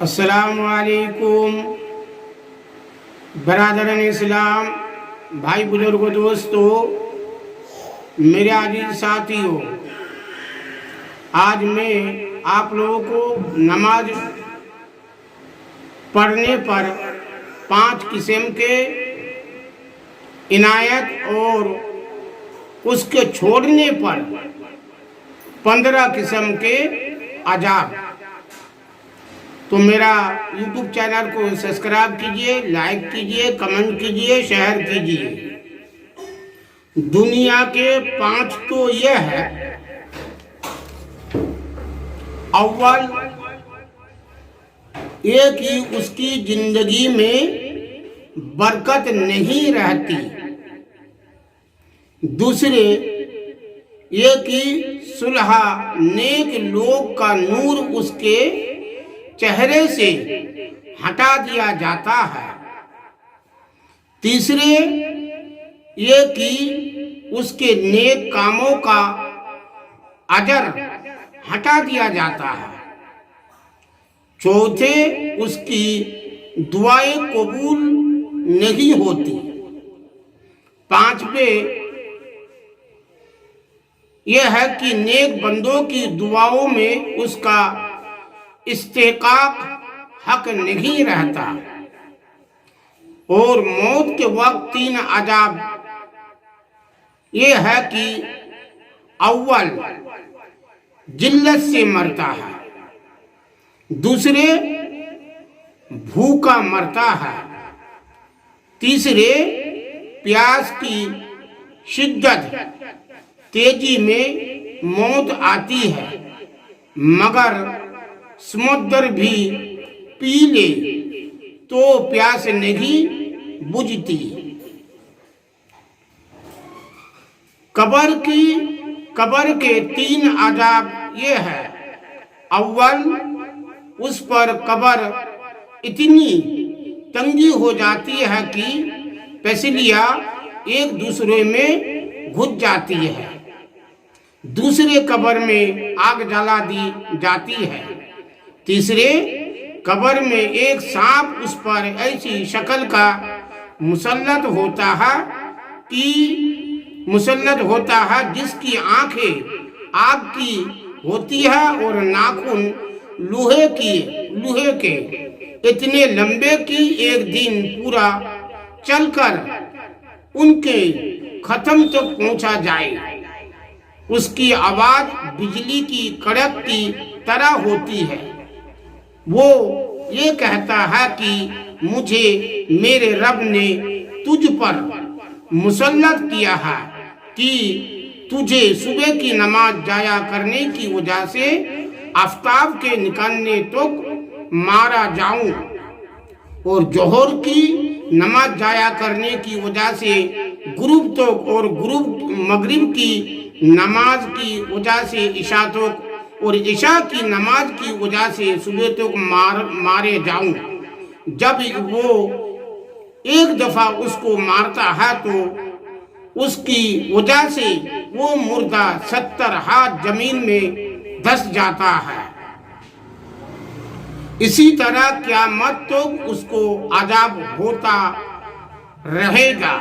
अस्सलामुअलैकुम बरादरन इस्लाम, भाई बुजुर्गों, दोस्तों, मेरे अजीज साथियों। आज मैं आप लोगों को नमाज पढ़ने पर 5 किस्म के इनायत और उसके छोड़ने पर 15 किस्म के अजाब। तो मेरा YouTube चैनल को सब्सक्राइब कीजिए, लाइक कीजिए, कमेंट कीजिए, शेयर कीजिए। दुनिया के 5 तो यह है। अव्वल, एक ही उसकी जिंदगी में बरकत नहीं रहती। दूसरे, एक ही सुलह नेक लोग का नूर उसके चेहरे से हटा दिया जाता है। तीसरे, ये कि उसके नेक कामों का अजर हटा दिया जाता है। चौथे, उसकी दुआएं कबूल नहीं होती। पांचवे, यह है कि नेक बंदों की दुआओं में उसका इस्तेकाक हक नहीं रहता। और मौत के वक्त 3 अजाब ये है कि अव्वल, जिल्लत से मरता है। दूसरे, भूखा मरता है। तीसरे, प्यास की शिद्दत तेजी में मौत आती है, मगर समुद्र भी पी ले तो प्यास नहीं बुझती। कब्र के 3 अजाब ये है। अव्वल, उस पर कब्र इतनी तंगी हो जाती है कि पसलियां एक दूसरे में घुस जाती है। दूसरे, कब्र में आग जला दी जाती है। तीसरे, कब्र में एक सांप उस पर ऐसी शक्ल का मुसल्लत होता है जिसकी आंखें आग की होती है और नाखून लोहे के इतने लंबे कि एक दिन पूरा चलकर उनके खत्म तक पहुंचा जाए। उसकी आवाज बिजली की कड़क की तरह होती है। वो ये कहता है कि मुझे मेरे रब ने तुझ पर मुसल्लत किया है कि तुझे सुबह की नमाज जाया करने की वजह से आफताब के निकलने तक मारा जाऊं और जोहर की नमाज जाया करने की वजह से गुरूब तक और मगरिब की नमाज की वजह से इशा तक और इशा की नमाज की वजह से सुबह तक मारे जाऊं। जब वो एक दफा उसको मारता है तो उसकी वजह से वो मुर्दा 70 हाथ जमीन में धंस जाता है। इसी तरह क़यामत तो उसको अजाब होता रहेगा।